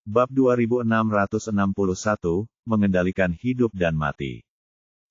Bab 2661, Mengendalikan Hidup dan Mati.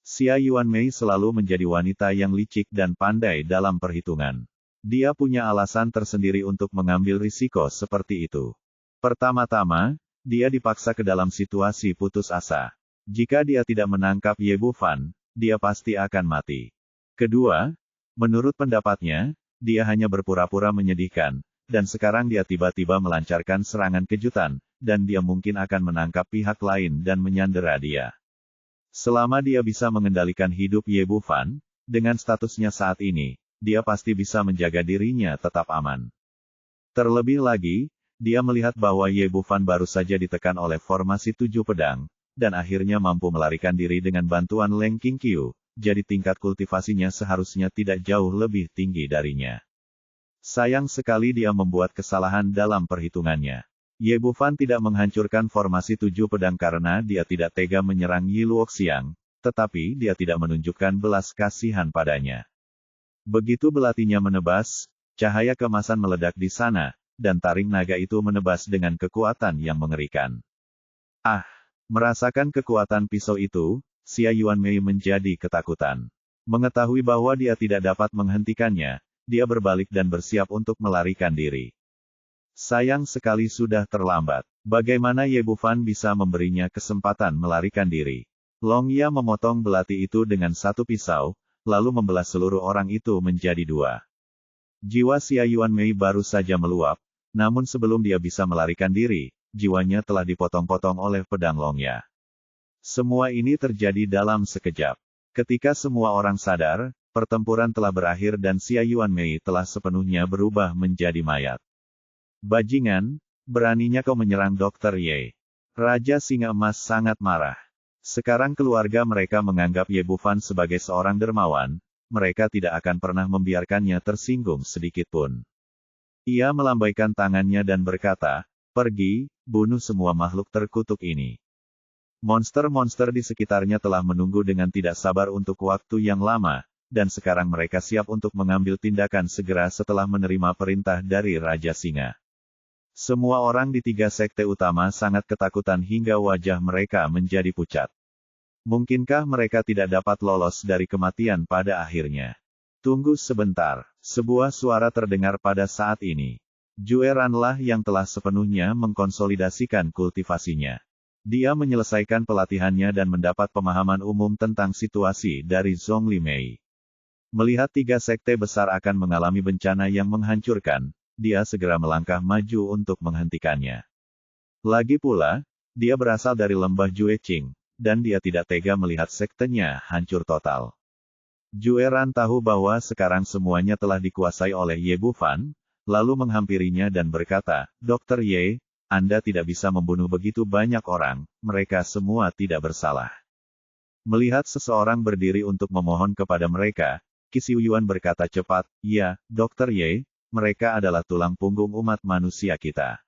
Xia Yuanmei selalu menjadi wanita yang licik dan pandai dalam perhitungan. Dia punya alasan tersendiri untuk mengambil risiko seperti itu. Pertama-tama, dia dipaksa ke dalam situasi putus asa. Jika dia tidak menangkap Ye Bufan, dia pasti akan mati. Kedua, menurut pendapatnya, dia hanya berpura-pura menyedihkan, dan sekarang dia tiba-tiba melancarkan serangan kejutan, dan dia mungkin akan menangkap pihak lain dan menyandera dia. Selama dia bisa mengendalikan hidup Ye Bufan, dengan statusnya saat ini, dia pasti bisa menjaga dirinya tetap aman. Terlebih lagi, dia melihat bahwa Ye Bufan baru saja ditekan oleh formasi 7 pedang, dan akhirnya mampu melarikan diri dengan bantuan Leng Qingqiu, jadi tingkat kultivasinya seharusnya tidak jauh lebih tinggi darinya. Sayang sekali dia membuat kesalahan dalam perhitungannya. Ye Bufan tidak menghancurkan formasi 7 pedang karena dia tidak tega menyerang Yi Luoxiang, tetapi dia tidak menunjukkan belas kasihan padanya. Begitu belatinya menebas, cahaya kemasan meledak di sana, dan taring naga itu menebas dengan kekuatan yang mengerikan. Merasakan kekuatan pisau itu, Xia Yuanmei menjadi ketakutan. Mengetahui bahwa dia tidak dapat menghentikannya, dia berbalik dan bersiap untuk melarikan diri. Sayang sekali sudah terlambat. Bagaimana Ye Bufan bisa memberinya kesempatan melarikan diri? Long Ya memotong belati itu dengan satu pisau, lalu membelah seluruh orang itu menjadi 2. Jiwa Xia Yuanmei baru saja meluap, namun sebelum dia bisa melarikan diri, jiwanya telah dipotong-potong oleh pedang Long Ya. Semua ini terjadi dalam sekejap. Ketika semua orang sadar, pertempuran telah berakhir dan Xia Yuanmei telah sepenuhnya berubah menjadi mayat. Bajingan, beraninya kau menyerang Dr. Ye. Raja Singa Emas sangat marah. Sekarang keluarga mereka menganggap Ye Bufan sebagai seorang dermawan, mereka tidak akan pernah membiarkannya tersinggung sedikit pun. Ia melambaikan tangannya dan berkata, "Pergi, bunuh semua makhluk terkutuk ini." Monster-monster di sekitarnya telah menunggu dengan tidak sabar untuk waktu yang lama, dan sekarang mereka siap untuk mengambil tindakan segera setelah menerima perintah dari Raja Singa. Semua orang di 3 sekte utama sangat ketakutan hingga wajah mereka menjadi pucat. Mungkinkah mereka tidak dapat lolos dari kematian pada akhirnya? Tunggu sebentar, sebuah suara terdengar pada saat ini. Jue Ranlah yang telah sepenuhnya mengkonsolidasikan kultivasinya. Dia menyelesaikan pelatihannya dan mendapat pemahaman umum tentang situasi dari Zhongli Mei. Melihat 3 sekte besar akan mengalami bencana yang menghancurkan, dia segera melangkah maju untuk menghentikannya. Lagi pula, dia berasal dari lembah Jueqing, dan dia tidak tega melihat sektenya hancur total. Jue Ran tahu bahwa sekarang semuanya telah dikuasai oleh Ye Bufan, lalu menghampirinya dan berkata, "Dr. Ye, Anda tidak bisa membunuh begitu banyak orang, mereka semua tidak bersalah." Melihat seseorang berdiri untuk memohon kepada mereka, Qi Yuan berkata cepat, "Ya, Dr. Ye, mereka adalah tulang punggung umat manusia kita.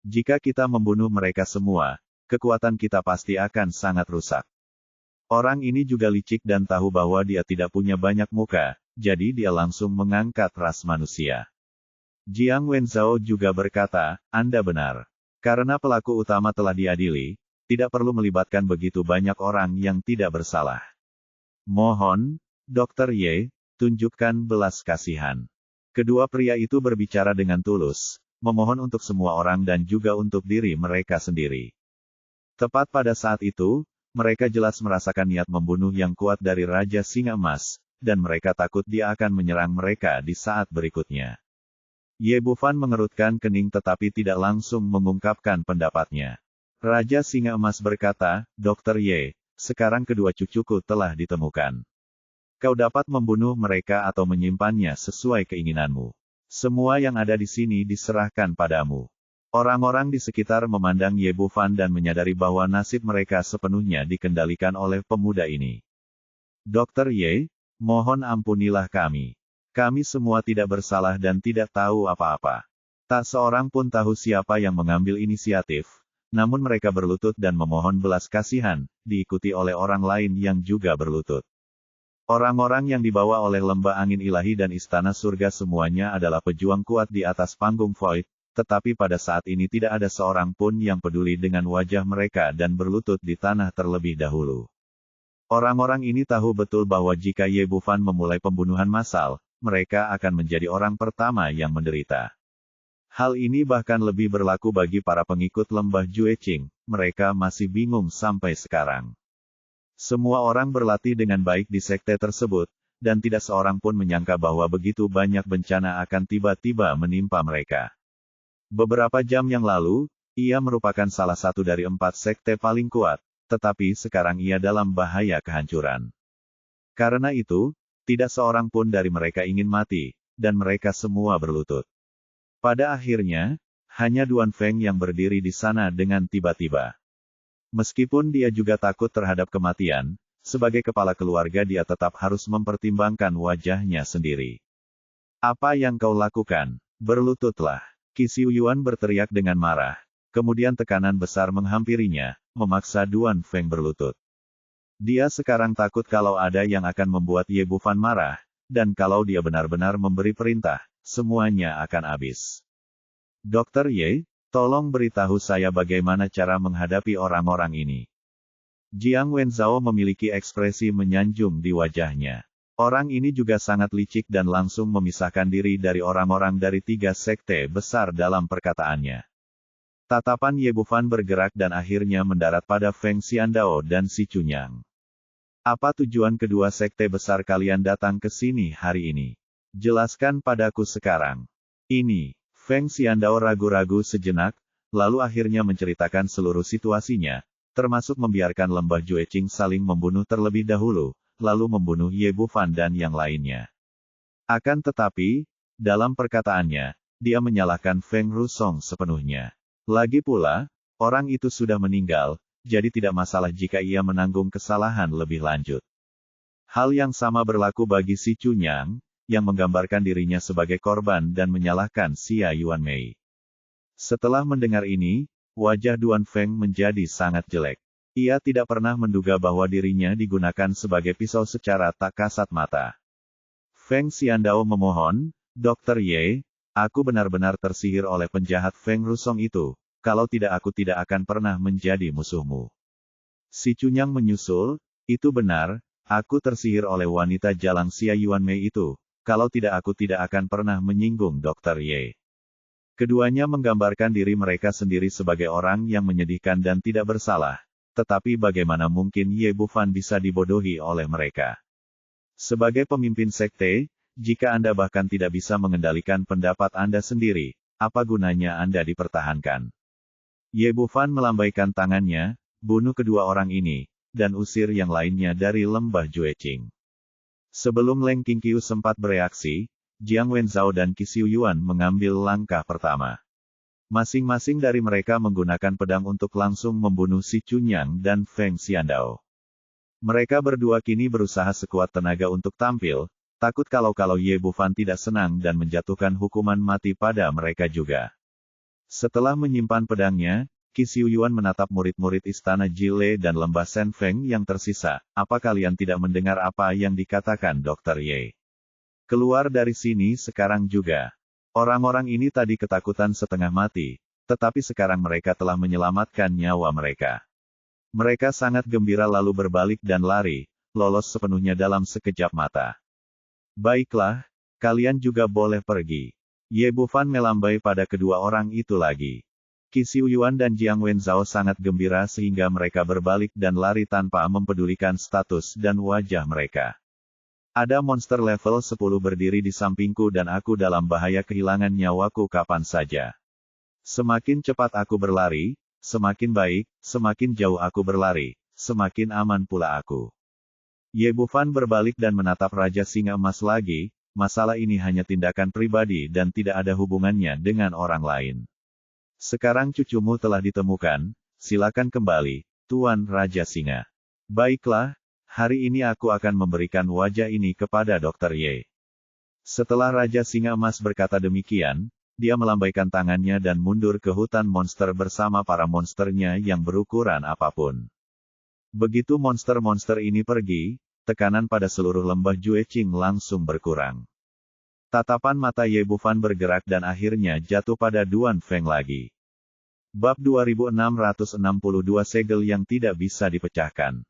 Jika kita membunuh mereka semua, kekuatan kita pasti akan sangat rusak." Orang ini juga licik dan tahu bahwa dia tidak punya banyak muka, jadi dia langsung mengangkat ras manusia. Jiang Wenzhao juga berkata, "Anda benar. Karena pelaku utama telah diadili, tidak perlu melibatkan begitu banyak orang yang tidak bersalah. Mohon, Dr. Ye, tunjukkan belas kasihan." Kedua pria itu berbicara dengan tulus, memohon untuk semua orang dan juga untuk diri mereka sendiri. Tepat pada saat itu, mereka jelas merasakan niat membunuh yang kuat dari Raja Singa Emas, dan mereka takut dia akan menyerang mereka di saat berikutnya. Ye Bufan mengerutkan kening tetapi tidak langsung mengungkapkan pendapatnya. Raja Singa Emas berkata, "Dr. Ye, sekarang kedua cucuku telah ditemukan. Kau dapat membunuh mereka atau menyimpannya sesuai keinginanmu. Semua yang ada di sini diserahkan padamu." Orang-orang di sekitar memandang Ye Bufan dan menyadari bahwa nasib mereka sepenuhnya dikendalikan oleh pemuda ini. "Dr. Ye, mohon ampunilah kami. Kami semua tidak bersalah dan tidak tahu apa-apa." Tak seorang pun tahu siapa yang mengambil inisiatif, namun mereka berlutut dan memohon belas kasihan, diikuti oleh orang lain yang juga berlutut. Orang-orang yang dibawa oleh lembah angin ilahi dan istana surga semuanya adalah pejuang kuat di atas panggung Void, tetapi pada saat ini tidak ada seorang pun yang peduli dengan wajah mereka dan berlutut di tanah terlebih dahulu. Orang-orang ini tahu betul bahwa jika Ye Bufan memulai pembunuhan massal, mereka akan menjadi orang pertama yang menderita. Hal ini bahkan lebih berlaku bagi para pengikut lembah Jueqing, mereka masih bingung sampai sekarang. Semua orang berlatih dengan baik di sekte tersebut, dan tidak seorang pun menyangka bahwa begitu banyak bencana akan tiba-tiba menimpa mereka. Beberapa jam yang lalu, ia merupakan salah satu dari 4 sekte paling kuat, tetapi sekarang ia dalam bahaya kehancuran. Karena itu, tidak seorang pun dari mereka ingin mati, dan mereka semua berlutut. Pada akhirnya, hanya Duan Feng yang berdiri di sana dengan tiba-tiba. Meskipun dia juga takut terhadap kematian, sebagai kepala keluarga dia tetap harus mempertimbangkan wajahnya sendiri. "Apa yang kau lakukan? Berlututlah!" Qi Xiuyuan berteriak dengan marah. Kemudian tekanan besar menghampirinya, memaksa Duan Feng berlutut. Dia sekarang takut kalau ada yang akan membuat Ye Bufan marah, dan kalau dia benar-benar memberi perintah, semuanya akan habis. "Dokter Ye, tolong beritahu saya bagaimana cara menghadapi orang-orang ini." Jiang Wenzhao memiliki ekspresi menyanjung di wajahnya. Orang ini juga sangat licik dan langsung memisahkan diri dari orang-orang dari 3 sekte besar dalam perkataannya. Tatapan Ye Bufan bergerak dan akhirnya mendarat pada Feng Xiandao dan Si Chunyang. "Apa tujuan kedua sekte besar kalian datang ke sini hari ini? Jelaskan padaku sekarang." Ini, Feng Xiandao ragu-ragu sejenak, lalu akhirnya menceritakan seluruh situasinya, termasuk membiarkan lembah Jueqing saling membunuh terlebih dahulu, lalu membunuh Ye Bufan dan yang lainnya. Akan tetapi, dalam perkataannya, dia menyalahkan Feng Rusong sepenuhnya. Lagi pula, orang itu sudah meninggal, jadi tidak masalah jika ia menanggung kesalahan lebih lanjut. Hal yang sama berlaku bagi Si Chunyang, yang menggambarkan dirinya sebagai korban dan menyalahkan Xia Yuanmei. Setelah mendengar ini, wajah Duan Feng menjadi sangat jelek. Ia tidak pernah menduga bahwa dirinya digunakan sebagai pisau secara tak kasat mata. Feng Xiandao memohon, "Dokter Ye, aku benar-benar tersihir oleh penjahat Feng Rusong itu, kalau tidak aku tidak akan pernah menjadi musuhmu." Si Chunyang menyusul, "Itu benar, aku tersihir oleh wanita jalang Xia Yuanmei itu, kalau tidak aku tidak akan pernah menyinggung Dokter Ye." Keduanya menggambarkan diri mereka sendiri sebagai orang yang menyedihkan dan tidak bersalah, tetapi bagaimana mungkin Ye Bufan bisa dibodohi oleh mereka? Sebagai pemimpin sekte, jika Anda bahkan tidak bisa mengendalikan pendapat Anda sendiri, apa gunanya Anda dipertahankan? Ye Bufan melambaikan tangannya, "Bunuh kedua orang ini, dan usir yang lainnya dari lembah Jueqing." Sebelum Leng Qingqiu sempat bereaksi, Jiang Wenzhao dan Qi Xiuyuan mengambil langkah pertama. Masing-masing dari mereka menggunakan pedang untuk langsung membunuh Si Chunyang dan Feng Xiandao. Mereka berdua kini berusaha sekuat tenaga untuk tampil, takut kalau Ye Bufan tidak senang dan menjatuhkan hukuman mati pada mereka juga. Setelah menyimpan pedangnya, Qi Xiuyuan menatap murid-murid istana Jile dan lembah Sen Feng yang tersisa. "Apa kalian tidak mendengar apa yang dikatakan Dokter Ye? Keluar dari sini sekarang juga." Orang-orang ini tadi ketakutan setengah mati, tetapi sekarang mereka telah menyelamatkan nyawa mereka. Mereka sangat gembira lalu berbalik dan lari, lolos sepenuhnya dalam sekejap mata. "Baiklah, kalian juga boleh pergi." Ye Bufan melambai pada kedua orang itu lagi. Qi Xiuyuan dan Jiang Wenzhao sangat gembira sehingga mereka berbalik dan lari tanpa mempedulikan status dan wajah mereka. "Ada monster level 10 berdiri di sampingku dan aku dalam bahaya kehilangan nyawaku kapan saja. Semakin cepat aku berlari, semakin baik, semakin jauh aku berlari, semakin aman pula aku." Ye Bufan berbalik dan menatap Raja Singa Emas lagi, "Masalah ini hanya tindakan pribadi dan tidak ada hubungannya dengan orang lain. Sekarang cucumu telah ditemukan, silakan kembali, Tuan Raja Singa." "Baiklah, hari ini aku akan memberikan wajah ini kepada Dokter Ye." Setelah Raja Singa Emas berkata demikian, dia melambaikan tangannya dan mundur ke hutan monster bersama para monsternya yang berukuran apapun. Begitu monster-monster ini pergi, tekanan pada seluruh lembah Jueqing langsung berkurang. Tatapan mata Ye Bufan bergerak dan akhirnya jatuh pada Duan Feng lagi. Bab 2662 Segel yang tidak bisa dipecahkan.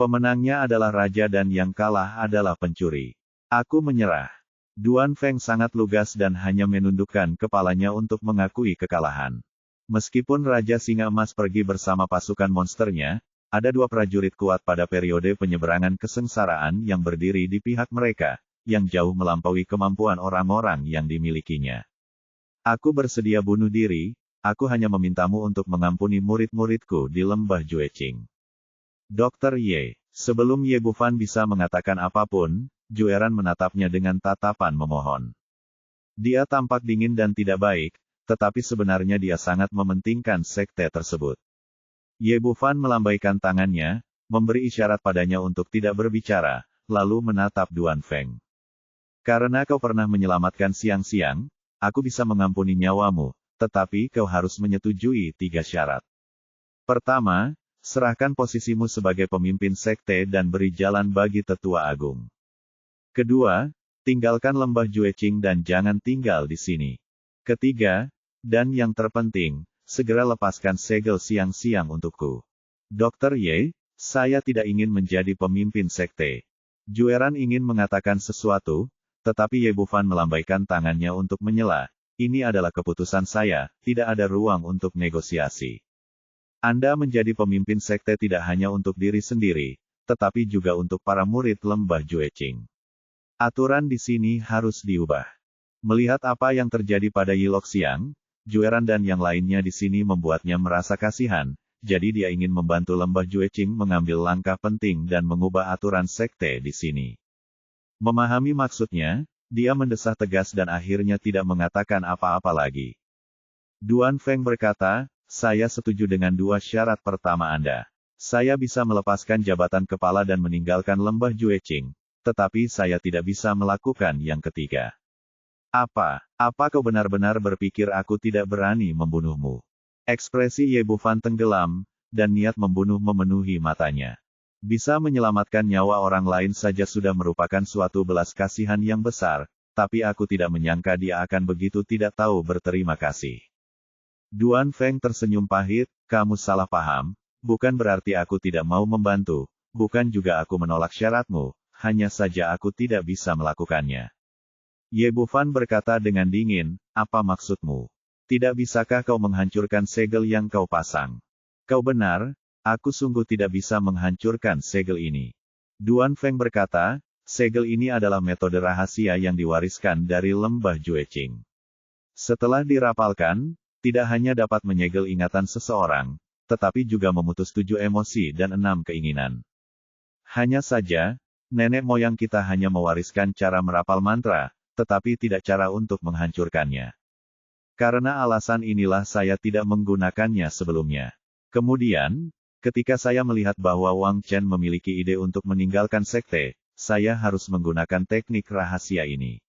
Pemenangnya adalah raja dan yang kalah adalah pencuri. Aku menyerah. Duan Feng sangat lugas dan hanya menundukkan kepalanya untuk mengakui kekalahan. Meskipun Raja Singa Emas pergi bersama pasukan monsternya, ada dua prajurit kuat pada periode penyeberangan kesengsaraan yang berdiri di pihak mereka, yang jauh melampaui kemampuan orang-orang yang dimilikinya. Aku bersedia bunuh diri, aku hanya memintamu untuk mengampuni murid-muridku di lembah Jueqing. Dr. Ye, sebelum Ye Bufan bisa mengatakan apapun, Jueran menatapnya dengan tatapan memohon. Dia tampak dingin dan tidak baik, tetapi sebenarnya dia sangat mementingkan sekte tersebut. Ye Bufan melambaikan tangannya, memberi isyarat padanya untuk tidak berbicara, lalu menatap Duan Feng. Karena kau pernah menyelamatkan siang-siang, aku bisa mengampuni nyawamu, tetapi kau harus menyetujui 3 syarat. Pertama, serahkan posisimu sebagai pemimpin sekte dan beri jalan bagi tetua agung. Kedua, tinggalkan lembah Jueqing dan jangan tinggal di sini. Ketiga, dan yang terpenting, segera lepaskan segel siang-siang untukku. Dr. Ye, saya tidak ingin menjadi pemimpin sekte. Jueran ingin mengatakan sesuatu, tetapi Ye Bufan melambaikan tangannya untuk menyela. Ini adalah keputusan saya, tidak ada ruang untuk negosiasi. Anda menjadi pemimpin sekte tidak hanya untuk diri sendiri, tetapi juga untuk para murid lembah Jueqing. Aturan di sini harus diubah. Melihat apa yang terjadi pada Yi Loxiang, Jueran dan yang lainnya di sini membuatnya merasa kasihan, jadi dia ingin membantu lembah Jueqing mengambil langkah penting dan mengubah aturan sekte di sini. Memahami maksudnya, dia mendesah tegas dan akhirnya tidak mengatakan apa-apa lagi. Duan Feng berkata, saya setuju dengan 2 syarat pertama Anda. Saya bisa melepaskan jabatan kepala dan meninggalkan lembah Jueqing, tetapi saya tidak bisa melakukan yang ketiga. Apa kau benar-benar berpikir aku tidak berani membunuhmu? Ekspresi Ye Bufan tenggelam, dan niat membunuh memenuhi matanya. Bisa menyelamatkan nyawa orang lain saja sudah merupakan suatu belas kasihan yang besar, tapi aku tidak menyangka dia akan begitu tidak tahu berterima kasih. Duan Feng tersenyum pahit, kamu salah paham, bukan berarti aku tidak mau membantu, bukan juga aku menolak syaratmu, hanya saja aku tidak bisa melakukannya. Ye Bufan berkata dengan dingin, apa maksudmu? Tidak bisakah kau menghancurkan segel yang kau pasang? Kau benar, aku sungguh tidak bisa menghancurkan segel ini. Duan Feng berkata, segel ini adalah metode rahasia yang diwariskan dari lembah Jueqing. Setelah dirapalkan, tidak hanya dapat menyegel ingatan seseorang, tetapi juga memutus 7 emosi dan 6 keinginan. Hanya saja, nenek moyang kita hanya mewariskan cara merapal mantra, tetapi tidak cara untuk menghancurkannya. Karena alasan inilah saya tidak menggunakannya sebelumnya. Kemudian, ketika saya melihat bahwa Wang Chen memiliki ide untuk meninggalkan sekte, saya harus menggunakan teknik rahasia ini.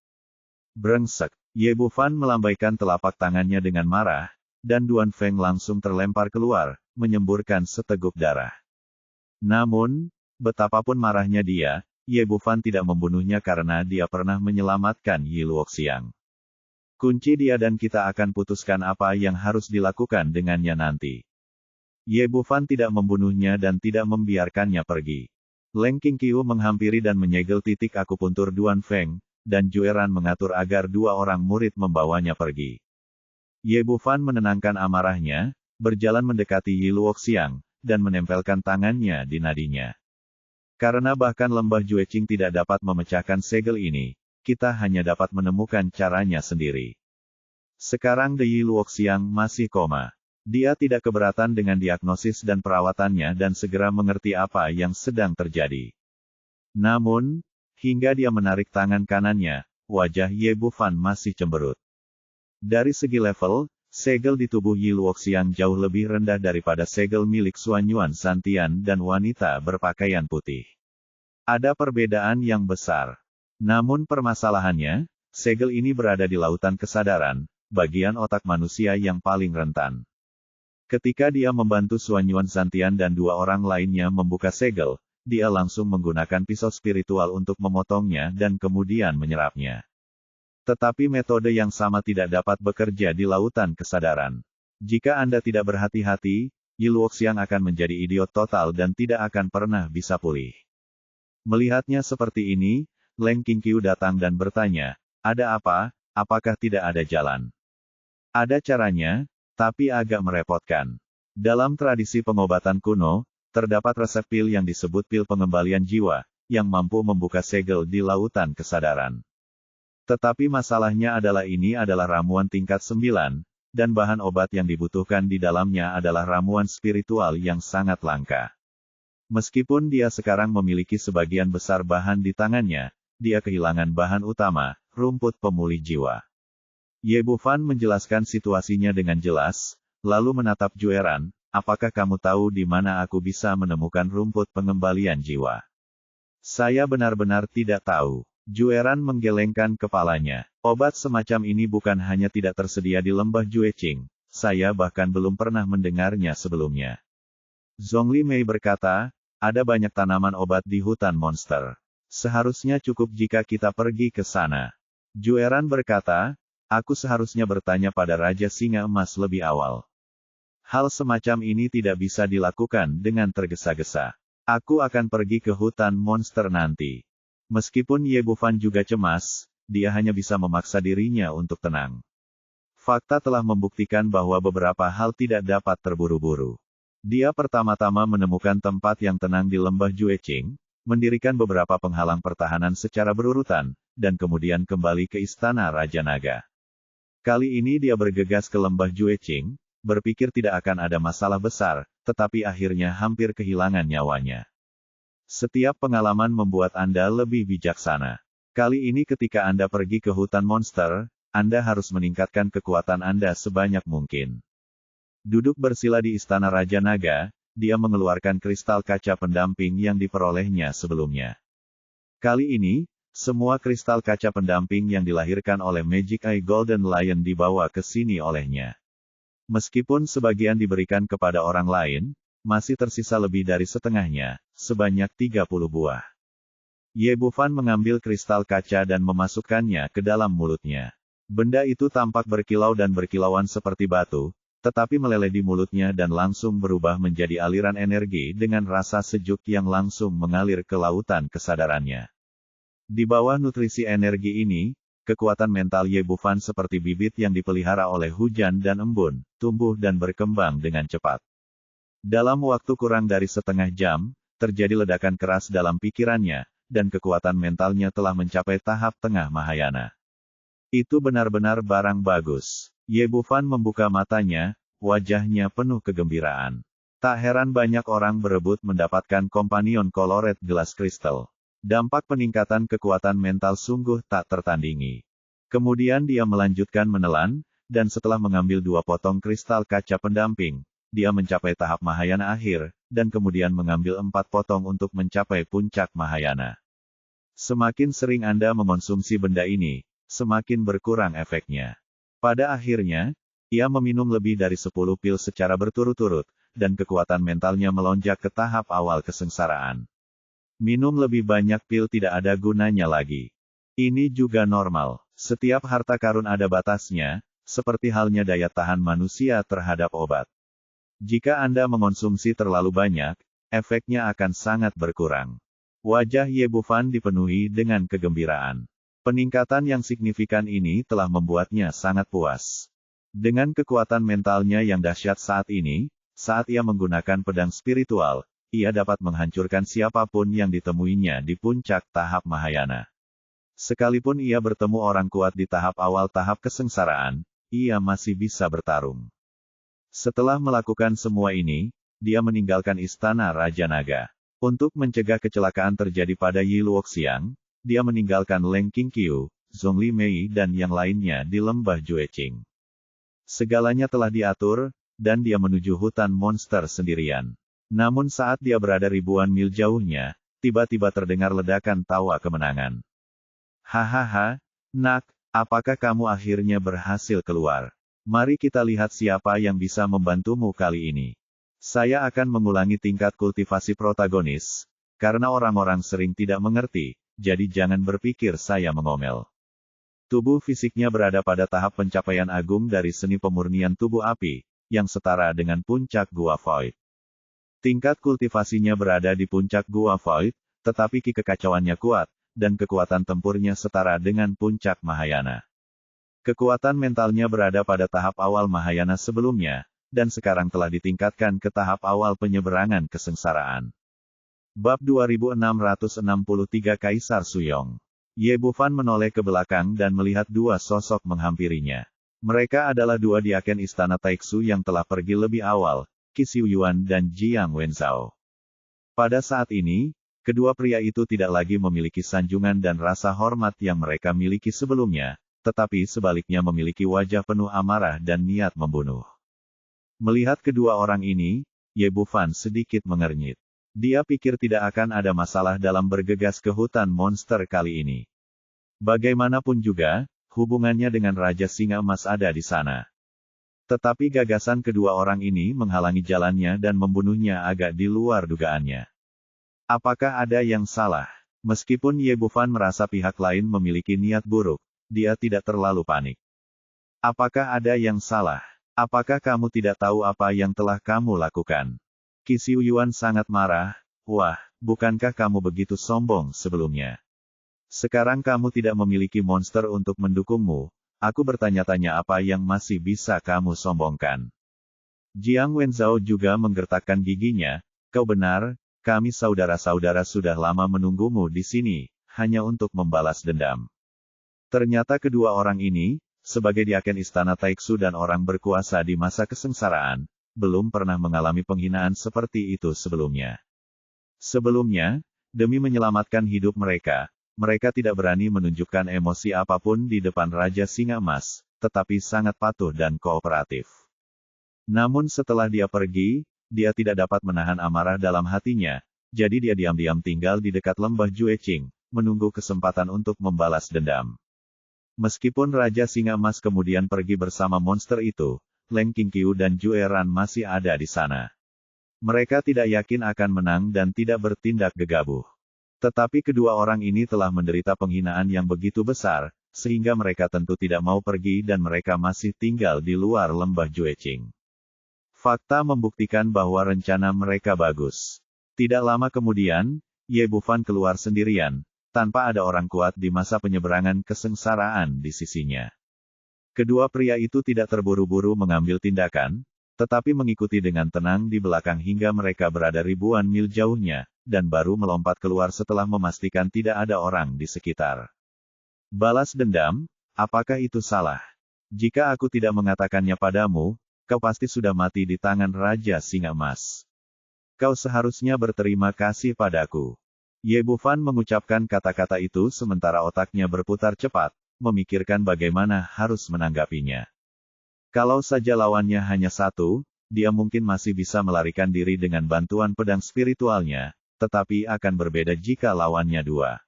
Brengsek, Ye Bufan melambaikan telapak tangannya dengan marah, dan Duan Feng langsung terlempar keluar, menyemburkan seteguk darah. Namun, betapapun marahnya dia, Ye Bufan tidak membunuhnya karena dia pernah menyelamatkan Yi Luoxiang. Kunci dia dan kita akan putuskan apa yang harus dilakukan dengannya nanti. Ye Bufan tidak membunuhnya dan tidak membiarkannya pergi. Leng Qingqiu menghampiri dan menyegel titik akupuntur Duan Feng, dan Jueran mengatur agar 2 orang murid membawanya pergi. Ye Bufan menenangkan amarahnya, berjalan mendekati Yi Luoxiang, dan menempelkan tangannya di nadinya. Karena bahkan lembah Jueqing tidak dapat memecahkan segel ini, kita hanya dapat menemukan caranya sendiri. Sekarang Yi Luoxiang masih koma. Dia tidak keberatan dengan diagnosis dan perawatannya dan segera mengerti apa yang sedang terjadi. Namun, hingga dia menarik tangan kanannya, wajah Ye Bufan masih cemberut. Dari segi level, segel di tubuh Yi Luoxiang jauh lebih rendah daripada segel milik Xuanyuan Santian dan wanita berpakaian putih. Ada perbedaan yang besar. Namun permasalahannya, segel ini berada di lautan kesadaran, bagian otak manusia yang paling rentan. Ketika dia membantu Xuanyuan Santian dan 2 orang lainnya membuka segel, dia langsung menggunakan pisau spiritual untuk memotongnya dan kemudian menyerapnya. Tetapi metode yang sama tidak dapat bekerja di lautan kesadaran. Jika Anda tidak berhati-hati, Yi Luoxiang akan menjadi idiot total dan tidak akan pernah bisa pulih. Melihatnya seperti ini, Leng Qingqiu datang dan bertanya, ada apa? Apakah tidak ada jalan? Ada caranya, tapi agak merepotkan. Dalam tradisi pengobatan kuno, terdapat resep pil yang disebut pil pengembalian jiwa, yang mampu membuka segel di lautan kesadaran. Tetapi masalahnya adalah ini adalah ramuan tingkat 9, dan bahan obat yang dibutuhkan di dalamnya adalah ramuan spiritual yang sangat langka. Meskipun dia sekarang memiliki sebagian besar bahan di tangannya, dia kehilangan bahan utama, rumput pemulih jiwa. Ye Bufan menjelaskan situasinya dengan jelas, lalu menatap Jueran, apakah kamu tahu di mana aku bisa menemukan rumput pengembalian jiwa? Saya benar-benar tidak tahu. Jueran menggelengkan kepalanya. Obat semacam ini bukan hanya tidak tersedia di lembah Jueqing, saya bahkan belum pernah mendengarnya sebelumnya. Zhongli Mei berkata, ada banyak tanaman obat di hutan monster. Seharusnya cukup jika kita pergi ke sana. Jueran berkata, aku seharusnya bertanya pada Raja Singa Emas lebih awal. Hal semacam ini tidak bisa dilakukan dengan tergesa-gesa. Aku akan pergi ke hutan monster nanti. Meskipun Ye Bufan juga cemas, dia hanya bisa memaksa dirinya untuk tenang. Fakta telah membuktikan bahwa beberapa hal tidak dapat terburu-buru. Dia pertama-tama menemukan tempat yang tenang di lembah Jueqing, mendirikan beberapa penghalang pertahanan secara berurutan, dan kemudian kembali ke istana Raja Naga. Kali ini dia bergegas ke lembah Jueqing, berpikir tidak akan ada masalah besar, tetapi akhirnya hampir kehilangan nyawanya. Setiap pengalaman membuat Anda lebih bijaksana. Kali ini ketika Anda pergi ke hutan monster, Anda harus meningkatkan kekuatan Anda sebanyak mungkin. Duduk bersila di istana Raja Naga, dia mengeluarkan kristal kaca pendamping yang diperolehnya sebelumnya. Kali ini, semua kristal kaca pendamping yang dilahirkan oleh Magic Eye Golden Lion dibawa ke sini olehnya. Meskipun sebagian diberikan kepada orang lain, masih tersisa lebih dari setengahnya, sebanyak 30 buah. Ye Bufan mengambil kristal kaca dan memasukkannya ke dalam mulutnya. Benda itu tampak berkilau dan berkilauan seperti batu, tetapi meleleh di mulutnya dan langsung berubah menjadi aliran energi dengan rasa sejuk yang langsung mengalir ke lautan kesadarannya. Di bawah nutrisi energi ini, kekuatan mental Ye Bufan seperti bibit yang dipelihara oleh hujan dan embun, tumbuh dan berkembang dengan cepat. Dalam waktu kurang dari setengah jam, terjadi ledakan keras dalam pikirannya, dan kekuatan mentalnya telah mencapai tahap tengah Mahayana. Itu benar-benar barang bagus. Ye Bufan membuka matanya, wajahnya penuh kegembiraan. Tak heran banyak orang berebut mendapatkan kompanion colored gelas kristal. Dampak peningkatan kekuatan mental sungguh tak tertandingi. Kemudian dia melanjutkan menelan, dan setelah mengambil 2 potong kristal kaca pendamping, dia mencapai tahap Mahayana akhir, dan kemudian mengambil 4 potong untuk mencapai puncak Mahayana. Semakin sering Anda mengonsumsi benda ini, semakin berkurang efeknya. Pada akhirnya, ia meminum lebih dari 10 pil secara berturut-turut, dan kekuatan mentalnya melonjak ke tahap awal kesengsaraan. Minum lebih banyak pil tidak ada gunanya lagi. Ini juga normal. Setiap harta karun ada batasnya, seperti halnya daya tahan manusia terhadap obat. Jika Anda mengonsumsi terlalu banyak, efeknya akan sangat berkurang. Wajah Ye Bufan dipenuhi dengan kegembiraan. Peningkatan yang signifikan ini telah membuatnya sangat puas. Dengan kekuatan mentalnya yang dahsyat saat ini, saat ia menggunakan pedang spiritual, ia dapat menghancurkan siapapun yang ditemuinya di puncak tahap Mahayana. Sekalipun ia bertemu orang kuat di tahap awal tahap kesengsaraan, ia masih bisa bertarung. Setelah melakukan semua ini, dia meninggalkan istana Raja Naga. Untuk mencegah kecelakaan terjadi pada Yi Luoxiang, dia meninggalkan Leng Qingqiu, Zhongli Mei dan yang lainnya di lembah Jueqing. Segalanya telah diatur, dan dia menuju hutan monster sendirian. Namun saat dia berada ribuan mil jauhnya, tiba-tiba terdengar ledakan tawa kemenangan. Hahaha, nak, apakah kamu akhirnya berhasil keluar? Mari kita lihat siapa yang bisa membantumu kali ini. Saya akan mengulangi tingkat kultivasi protagonis, karena orang-orang sering tidak mengerti, jadi jangan berpikir saya mengomel. Tubuh fisiknya berada pada tahap pencapaian agung dari seni pemurnian tubuh api, yang setara dengan puncak Gua Void. Tingkat kultivasinya berada di puncak Gua Void, tetapi kekacauannya kuat, dan kekuatan tempurnya setara dengan puncak Mahayana. Kekuatan mentalnya berada pada tahap awal Mahayana sebelumnya, dan sekarang telah ditingkatkan ke tahap awal penyeberangan kesengsaraan. Bab 2663 Kaisar Suyong. Ye Bufan menoleh ke belakang dan melihat dua sosok menghampirinya. Mereka adalah dua diaken istana Taixu yang telah pergi lebih awal, Qi Xiuyuan dan Jiang Wenzhao. Pada saat ini, kedua pria itu tidak lagi memiliki sanjungan dan rasa hormat yang mereka miliki sebelumnya, tetapi sebaliknya memiliki wajah penuh amarah dan niat membunuh. Melihat kedua orang ini, Ye Bufan sedikit mengernyit. Dia pikir tidak akan ada masalah dalam bergegas ke hutan monster kali ini. Bagaimanapun juga, hubungannya dengan Raja Singa Emas ada di sana. Tetapi gagasan kedua orang ini menghalangi jalannya dan membunuhnya agak di luar dugaannya. Apakah ada yang salah? Meskipun Ye Bufan merasa pihak lain memiliki niat buruk, dia tidak terlalu panik. Apakah ada yang salah? Apakah kamu tidak tahu apa yang telah kamu lakukan? Qi Xiuyuan sangat marah. Wah, bukankah kamu begitu sombong sebelumnya? Sekarang kamu tidak memiliki monster untuk mendukungmu. Aku bertanya-tanya apa yang masih bisa kamu sombongkan. Jiang Wenzhao juga menggertakkan giginya. Kau benar, kami saudara-saudara sudah lama menunggumu di sini, hanya untuk membalas dendam. Ternyata kedua orang ini, sebagai diaken istana Taixu dan orang berkuasa di masa kesengsaraan, belum pernah mengalami penghinaan seperti itu sebelumnya. Sebelumnya, demi menyelamatkan hidup mereka, mereka tidak berani menunjukkan emosi apapun di depan Raja Singa Emas, tetapi sangat patuh dan kooperatif. Namun setelah dia pergi, dia tidak dapat menahan amarah dalam hatinya, jadi dia diam-diam tinggal di dekat lembah Jueqing, menunggu kesempatan untuk membalas dendam. Meskipun Raja Singa Emas kemudian pergi bersama monster itu, Leng Qingqiu dan Jue Ran masih ada di sana. Mereka tidak yakin akan menang dan tidak bertindak gegabah. Tetapi kedua orang ini telah menderita penghinaan yang begitu besar, sehingga mereka tentu tidak mau pergi dan mereka masih tinggal di luar lembah Jueqing. Fakta membuktikan bahwa rencana mereka bagus. Tidak lama kemudian, Ye Bufan keluar sendirian, tanpa ada orang kuat di masa penyeberangan kesengsaraan di sisinya. Kedua pria itu tidak terburu-buru mengambil tindakan, tetapi mengikuti dengan tenang di belakang hingga mereka berada ribuan mil jauhnya, dan baru melompat keluar setelah memastikan tidak ada orang di sekitar. Balas dendam, apakah itu salah? Jika aku tidak mengatakannya padamu, kau pasti sudah mati di tangan Raja Singa Emas. Kau seharusnya berterima kasih padaku. Ye Bufan mengucapkan kata-kata itu sementara otaknya berputar cepat, memikirkan bagaimana harus menanggapinya. Kalau saja lawannya hanya satu, dia mungkin masih bisa melarikan diri dengan bantuan pedang spiritualnya, tetapi akan berbeda jika lawannya dua.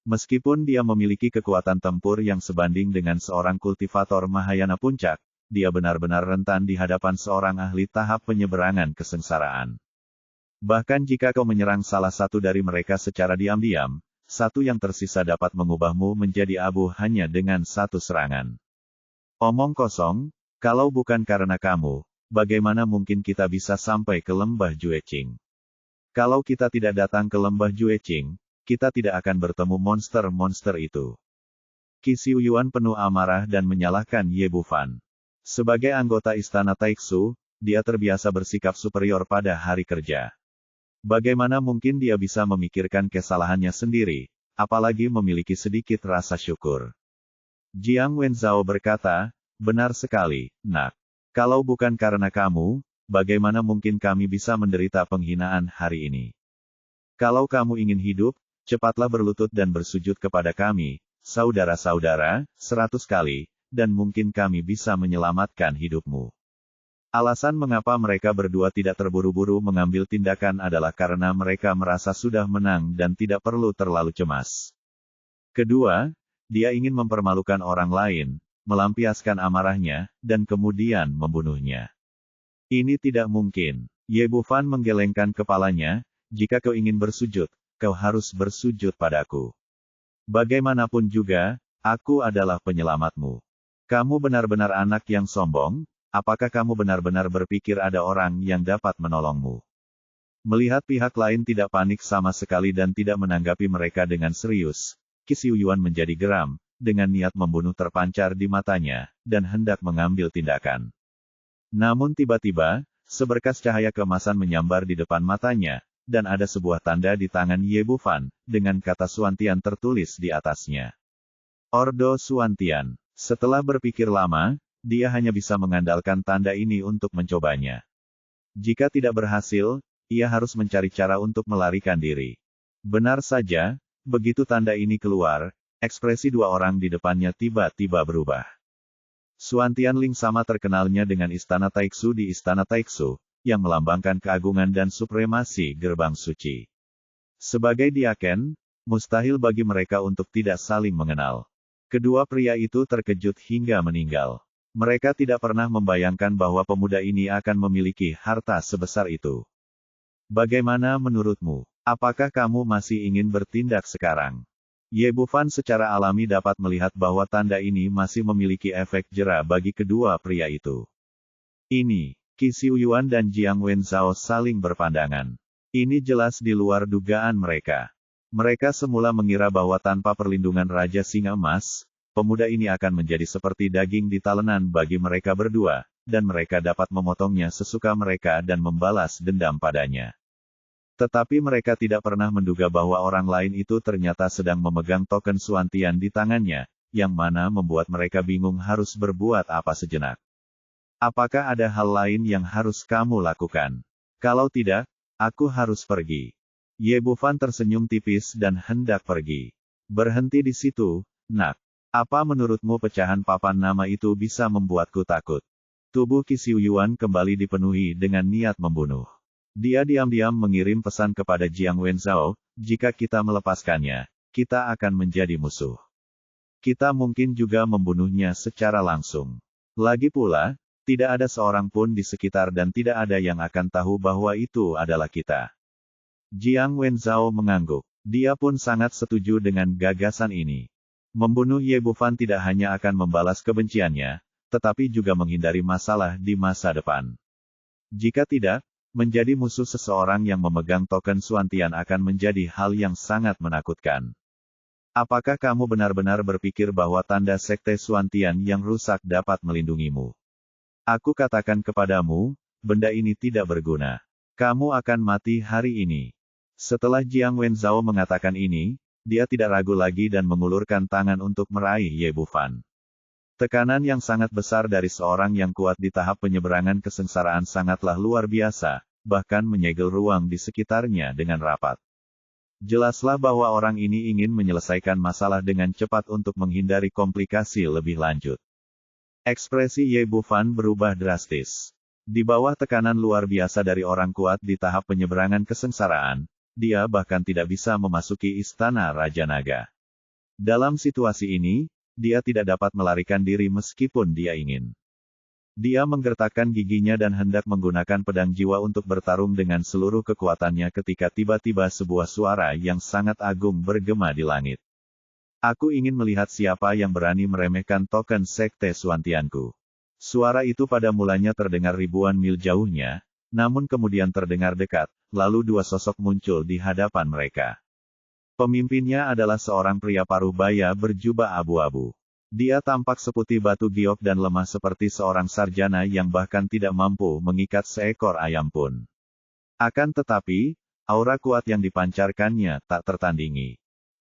Meskipun dia memiliki kekuatan tempur yang sebanding dengan seorang kultivator Mahayana Puncak, dia benar-benar rentan di hadapan seorang ahli tahap penyeberangan kesengsaraan. Bahkan jika kau menyerang salah satu dari mereka secara diam-diam, satu yang tersisa dapat mengubahmu menjadi abu hanya dengan satu serangan. Omong kosong, kalau bukan karena kamu, bagaimana mungkin kita bisa sampai ke lembah Jueqing? Kalau kita tidak datang ke lembah Jueqing, kita tidak akan bertemu monster-monster itu. Qi Xiuyuan penuh amarah dan menyalahkan Ye Bufan. Sebagai anggota istana Taixu, dia terbiasa bersikap superior pada hari kerja. Bagaimana mungkin dia bisa memikirkan kesalahannya sendiri, apalagi memiliki sedikit rasa syukur. Jiang Wenzhao berkata, benar sekali, nak. Kalau bukan karena kamu, bagaimana mungkin kami bisa menderita penghinaan hari ini? Kalau kamu ingin hidup, cepatlah berlutut dan bersujud kepada kami, saudara-saudara, 100 kali, dan mungkin kami bisa menyelamatkan hidupmu. Alasan mengapa mereka berdua tidak terburu-buru mengambil tindakan adalah karena mereka merasa sudah menang dan tidak perlu terlalu cemas. Kedua, dia ingin mempermalukan orang lain, melampiaskan amarahnya, dan kemudian membunuhnya. Ini tidak mungkin. Ye Bufan menggelengkan kepalanya, jika kau ingin bersujud, kau harus bersujud padaku. Bagaimanapun juga, Aku adalah penyelamatmu. Kamu benar-benar anak yang sombong, apakah kamu benar-benar berpikir ada orang yang dapat menolongmu? Melihat pihak lain tidak panik sama sekali dan tidak menanggapi mereka dengan serius, Qi Xiuyuan menjadi geram, dengan niat membunuh terpancar di matanya, dan hendak mengambil tindakan. Namun tiba-tiba, seberkas cahaya keemasan menyambar di depan matanya, dan ada sebuah tanda di tangan Ye Bufan, dengan kata Suantian tertulis di atasnya. Ordo Suantian. Setelah berpikir lama, dia hanya bisa mengandalkan tanda ini untuk mencobanya. Jika tidak berhasil, ia harus mencari cara untuk melarikan diri. Benar saja, begitu tanda ini keluar, ekspresi dua orang di depannya tiba-tiba berubah. Suantian Ling sama terkenalnya dengan Istana Taiksu di Istana Taiksu, yang melambangkan keagungan dan supremasi gerbang suci. Sebagai diaken, mustahil bagi mereka untuk tidak saling mengenal. Kedua pria itu terkejut hingga meninggal. Mereka tidak pernah membayangkan bahwa pemuda ini akan memiliki harta sebesar itu. Bagaimana menurutmu? Apakah kamu masih ingin bertindak sekarang? Ye Bufan secara alami dapat melihat bahwa tanda ini masih memiliki efek jera bagi kedua pria itu. Ini, Qi Xiuyuan dan Jiang Wenzhao saling berpandangan. Ini jelas di luar dugaan mereka. Mereka semula mengira bahwa tanpa perlindungan Raja Singa Emas, pemuda ini akan menjadi seperti daging di talenan bagi mereka berdua, dan mereka dapat memotongnya sesuka mereka dan membalas dendam padanya. Tetapi mereka tidak pernah menduga bahwa orang lain itu ternyata sedang memegang token Suantian di tangannya, yang mana membuat mereka bingung harus berbuat apa sejenak. Apakah ada hal lain yang harus kamu lakukan? Kalau tidak, aku harus pergi. Ye Bufan tersenyum tipis dan hendak pergi. Berhenti di situ, nak. Apa menurutmu pecahan papan nama itu bisa membuatku takut? Tubuh Qi Xiuyuan kembali dipenuhi dengan niat membunuh. Dia diam-diam mengirim pesan kepada Jiang Wenzhao, jika kita melepaskannya, kita akan menjadi musuh. Kita mungkin juga membunuhnya secara langsung. Lagi pula, tidak ada seorang pun di sekitar dan tidak ada yang akan tahu bahwa itu adalah kita. Jiang Wenzhao mengangguk. Dia pun sangat setuju dengan gagasan ini. Membunuh Ye Bufan tidak hanya akan membalas kebenciannya, tetapi juga menghindari masalah di masa depan. Jika tidak, menjadi musuh seseorang yang memegang token Suantian akan menjadi hal yang sangat menakutkan. Apakah kamu benar-benar berpikir bahwa tanda sekte Suantian yang rusak dapat melindungimu? Aku katakan kepadamu, benda ini tidak berguna. Kamu akan mati hari ini. Setelah Jiang Wenzhao mengatakan ini, dia tidak ragu lagi dan mengulurkan tangan untuk meraih Ye Bufan. Tekanan yang sangat besar dari seorang yang kuat di tahap penyeberangan kesengsaraan sangatlah luar biasa, bahkan menyegel ruang di sekitarnya dengan rapat. Jelaslah bahwa orang ini ingin menyelesaikan masalah dengan cepat untuk menghindari komplikasi lebih lanjut. Ekspresi Ye Bufan berubah drastis. Di bawah tekanan luar biasa dari orang kuat di tahap penyeberangan kesengsaraan, dia bahkan tidak bisa memasuki istana Raja Naga. Dalam situasi ini, dia tidak dapat melarikan diri meskipun dia ingin. Dia menggertakkan giginya dan hendak menggunakan pedang jiwa untuk bertarung dengan seluruh kekuatannya ketika tiba-tiba sebuah suara yang sangat agung bergema di langit. Aku ingin melihat siapa yang berani meremehkan token sekte Suantianku. Suara itu pada mulanya terdengar ribuan mil jauhnya, namun kemudian terdengar dekat, lalu dua sosok muncul di hadapan mereka. Pemimpinnya adalah seorang pria paruh baya berjubah abu-abu. Dia tampak seputih batu giok dan lemah seperti seorang sarjana yang bahkan tidak mampu mengikat seekor ayam pun. Akan tetapi, aura kuat yang dipancarkannya tak tertandingi.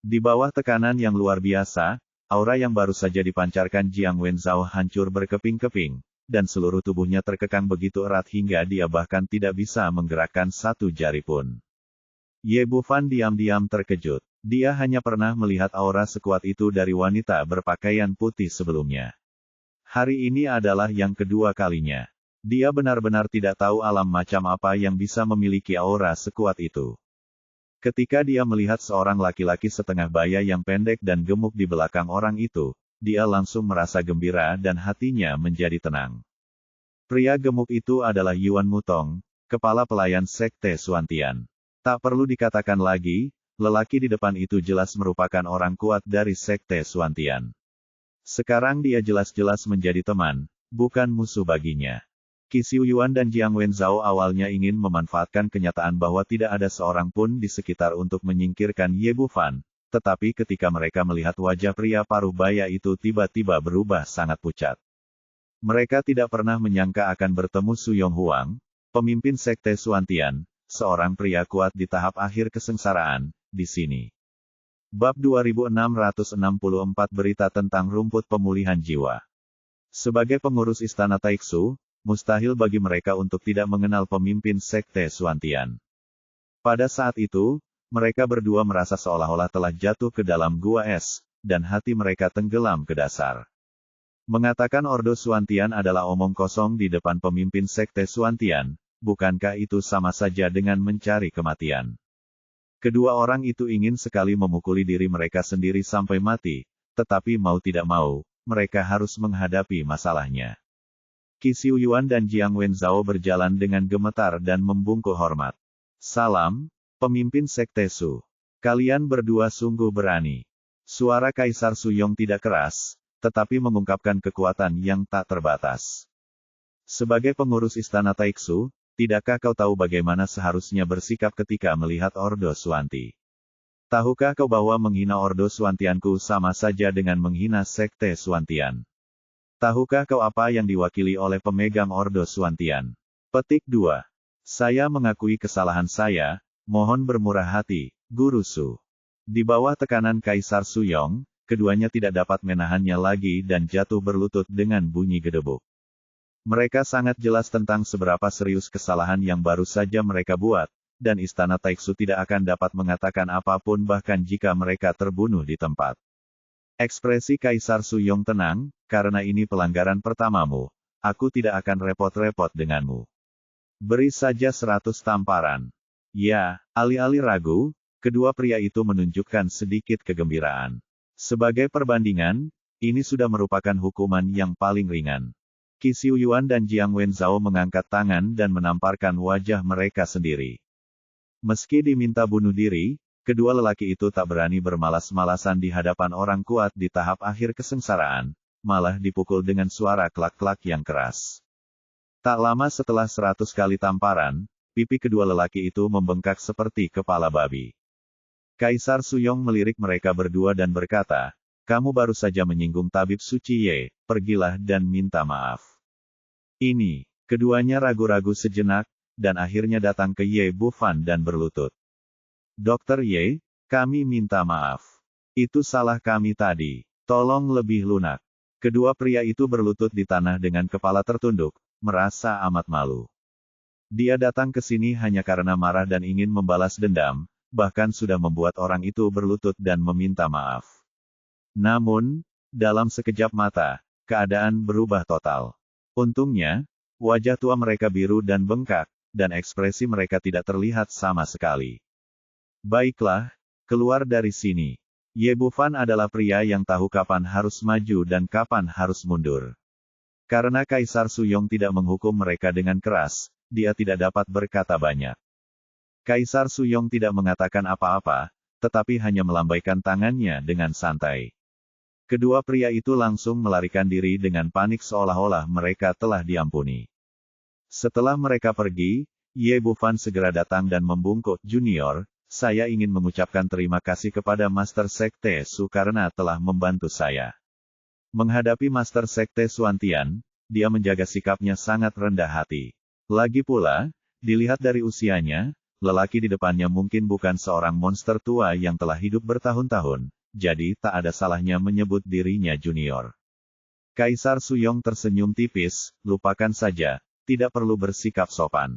Di bawah tekanan yang luar biasa, aura yang baru saja dipancarkan Jiang Wenzhao hancur berkeping-keping, dan seluruh tubuhnya terkekang begitu erat hingga dia bahkan tidak bisa menggerakkan satu jari pun. Ye Bufan diam-diam terkejut. Dia hanya pernah melihat aura sekuat itu dari wanita berpakaian putih sebelumnya. Hari ini adalah yang kedua kalinya. Dia benar-benar tidak tahu alam macam apa yang bisa memiliki aura sekuat itu. Ketika dia melihat seorang laki-laki setengah baya yang pendek dan gemuk di belakang orang itu, dia langsung merasa gembira dan hatinya menjadi tenang. Pria gemuk itu adalah Yuan Mutong, kepala pelayan sekte Suantian. Tak perlu dikatakan lagi, lelaki di depan itu jelas merupakan orang kuat dari sekte Suantian. Sekarang dia jelas-jelas menjadi teman, bukan musuh baginya. Qi Xiuyuan dan Jiang Wenzhao awalnya ingin memanfaatkan kenyataan bahwa tidak ada seorang pun di sekitar untuk menyingkirkan Ye Bufan, tetapi ketika mereka melihat wajah pria paruh baya itu tiba-tiba berubah sangat pucat. Mereka tidak pernah menyangka akan bertemu Su Yonghuang, pemimpin sekte Xuantian, seorang pria kuat di tahap akhir kesengsaraan, di sini. Bab 2664 Berita tentang rumput pemulihan jiwa. Sebagai pengurus istana Taixu, mustahil bagi mereka untuk tidak mengenal pemimpin sekte Xuantian. Pada saat itu, mereka berdua merasa seolah-olah telah jatuh ke dalam gua es, dan hati mereka tenggelam ke dasar. Mengatakan Ordo Xuantian adalah omong kosong di depan pemimpin sekte Xuantian, bukankah itu sama saja dengan mencari kematian? Kedua orang itu ingin sekali memukuli diri mereka sendiri sampai mati, tetapi mau tidak mau, mereka harus menghadapi masalahnya. Qi Xiuyuan dan Jiang Wenzhao berjalan dengan gemetar dan membungkuk hormat. Salam, pemimpin sekte Su. Kalian berdua sungguh berani. Suara Kaisar Su Yong tidak keras, tetapi mengungkapkan kekuatan yang tak terbatas. Sebagai pengurus istana Taixu, tidakkah kau tahu bagaimana seharusnya bersikap ketika melihat Ordo Xuanti? Tahukah kau bahwa menghina Ordo Xuantianku sama saja dengan menghina sekte Xuantian? Tahukah kau apa yang diwakili oleh pemegang Ordo Xuantian? Petik 2. Saya mengakui kesalahan saya, mohon bermurah hati, Guru Su. Di bawah tekanan Kaisar Su Yong, keduanya tidak dapat menahannya lagi dan jatuh berlutut dengan bunyi gedebuk. Mereka sangat jelas tentang seberapa serius kesalahan yang baru saja mereka buat, dan istana Taixu tidak akan dapat mengatakan apapun bahkan jika mereka terbunuh di tempat. Ekspresi Kaisar Su Yong tenang, karena ini pelanggaran pertamamu, aku tidak akan repot-repot denganmu. Beri saja 100 tamparan. Ya, alih-alih ragu, kedua pria itu menunjukkan sedikit kegembiraan. Sebagai perbandingan, ini sudah merupakan hukuman yang paling ringan. Qi Xiuyuan dan Jiang Wenzhao mengangkat tangan dan menamparkan wajah mereka sendiri. Meski diminta bunuh diri, kedua lelaki itu tak berani bermalas-malasan di hadapan orang kuat di tahap akhir kesengsaraan, malah dipukul dengan suara klak-klak yang keras. Tak lama setelah 100 kali tamparan, pipi kedua lelaki itu membengkak seperti kepala babi. Kaisar Su Yong melirik mereka berdua dan berkata, kamu baru saja menyinggung tabib suci Ye, pergilah dan minta maaf. Ini, keduanya ragu-ragu sejenak, dan akhirnya datang ke Ye Bufan dan berlutut. Dokter Ye, kami minta maaf. Itu salah kami tadi, tolong lebih lunak. Kedua pria itu berlutut di tanah dengan kepala tertunduk, merasa amat malu. Dia datang ke sini hanya karena marah dan ingin membalas dendam, bahkan sudah membuat orang itu berlutut dan meminta maaf. Namun, dalam sekejap mata, keadaan berubah total. Untungnya, wajah tua mereka biru dan bengkak, dan ekspresi mereka tidak terlihat sama sekali. Baiklah, keluar dari sini. Ye Bufan adalah pria yang tahu kapan harus maju dan kapan harus mundur. Karena Kaisar Su Yong tidak menghukum mereka dengan keras, dia tidak dapat berkata banyak. Kaisar Su Yong tidak mengatakan apa-apa, tetapi hanya melambaikan tangannya dengan santai. Kedua pria itu langsung melarikan diri dengan panik seolah-olah mereka telah diampuni. Setelah mereka pergi, Ye Bufan segera datang dan membungkuk, Junior, saya ingin mengucapkan terima kasih kepada Master Sekte Su karena telah membantu saya. Menghadapi Master Sekte Xuantian, dia menjaga sikapnya sangat rendah hati. Lagi pula, dilihat dari usianya, lelaki di depannya mungkin bukan seorang monster tua yang telah hidup bertahun-tahun. Jadi tak ada salahnya menyebut dirinya junior. Kaisar Su Yong tersenyum tipis, lupakan saja, tidak perlu bersikap sopan.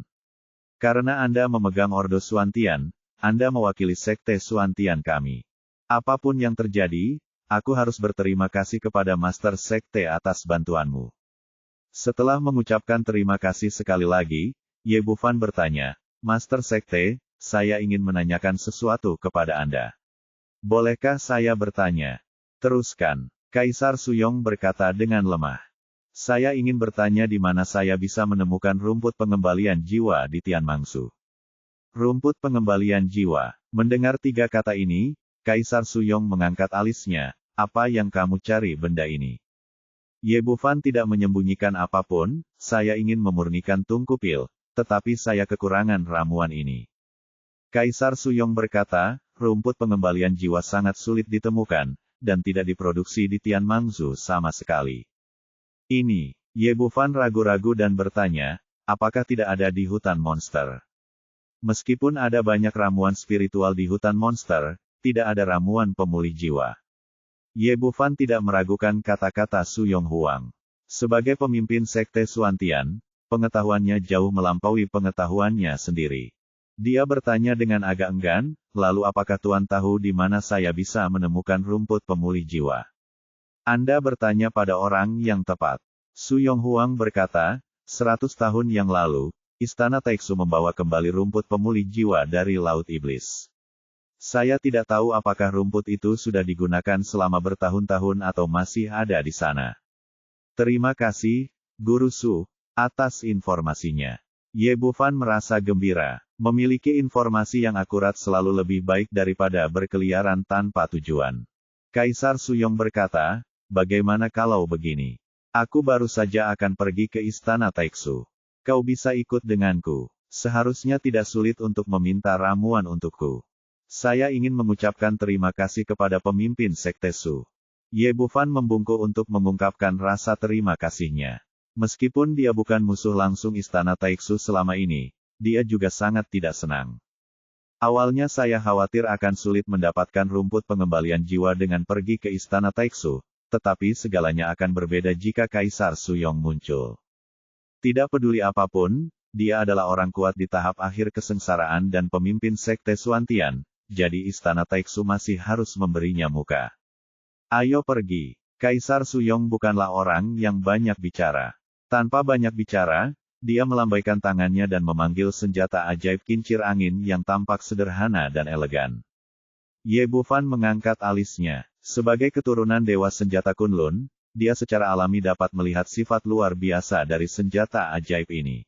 Karena Anda memegang Ordo Xuantian, Anda mewakili sekte Xuantian kami. Apapun yang terjadi, aku harus berterima kasih kepada Master Sekte atas bantuanmu. Setelah mengucapkan terima kasih sekali lagi, Ye Bufan bertanya, Master Sekte, saya ingin menanyakan sesuatu kepada Anda. Bolehkah saya bertanya? Teruskan. Kaisar Su Yong berkata dengan lemah. Saya ingin bertanya di mana saya bisa menemukan rumput pengembalian jiwa di Tianmangsu. Rumput pengembalian jiwa. Mendengar 3 kata ini, Kaisar Su Yong mengangkat alisnya. Apa yang kamu cari benda ini? Ye Bufan tidak menyembunyikan apapun, saya ingin memurnikan tungku pil, tetapi saya kekurangan ramuan ini. Kaisar Suyong berkata, rumput pengembalian jiwa sangat sulit ditemukan, dan tidak diproduksi di Tianmangzu sama sekali. Ini, Ye Bufan ragu-ragu dan bertanya, apakah tidak ada di hutan monster? Meskipun ada banyak ramuan spiritual di hutan monster, tidak ada ramuan pemulih jiwa. Ye Bufan tidak meragukan kata-kata Su Yong Huang. Sebagai pemimpin sekte Suantian, pengetahuannya jauh melampaui pengetahuannya sendiri. Dia bertanya dengan agak enggan, lalu apakah Tuan tahu di mana saya bisa menemukan rumput pemulih jiwa? Anda bertanya pada orang yang tepat. Su Yong Huang berkata, 100 tahun yang lalu, Istana Taiksu membawa kembali rumput pemulih jiwa dari Laut Iblis. Saya tidak tahu apakah rumput itu sudah digunakan selama bertahun-tahun atau masih ada di sana. Terima kasih, Guru Su, atas informasinya. Ye Bufan merasa gembira. Memiliki informasi yang akurat selalu lebih baik daripada berkeliaran tanpa tujuan. Kaisar Suyong berkata, bagaimana kalau begini? Aku baru saja akan pergi ke Istana Taiksu. Kau bisa ikut denganku. Seharusnya tidak sulit untuk meminta ramuan untukku. Saya ingin mengucapkan terima kasih kepada pemimpin Sekte Su. Ye Bufan membungkuk untuk mengungkapkan rasa terima kasihnya. Meskipun dia bukan musuh langsung Istana Taiksu selama ini, dia juga sangat tidak senang. Awalnya saya khawatir akan sulit mendapatkan rumput pengembalian jiwa dengan pergi ke Istana Taiksu, tetapi segalanya akan berbeda jika Kaisar Suyong muncul. Tidak peduli apapun, dia adalah orang kuat di tahap akhir kesengsaraan dan pemimpin Sekte Suantian, jadi Istana Taiksu masih harus memberinya muka. Ayo pergi. Kaisar Suyong bukanlah orang yang banyak bicara. Tanpa banyak bicara, dia melambaikan tangannya dan memanggil senjata ajaib kincir angin yang tampak sederhana dan elegan. Ye Bufan mengangkat alisnya. Sebagai keturunan Dewa Senjata Kunlun, dia secara alami dapat melihat sifat luar biasa dari senjata ajaib ini.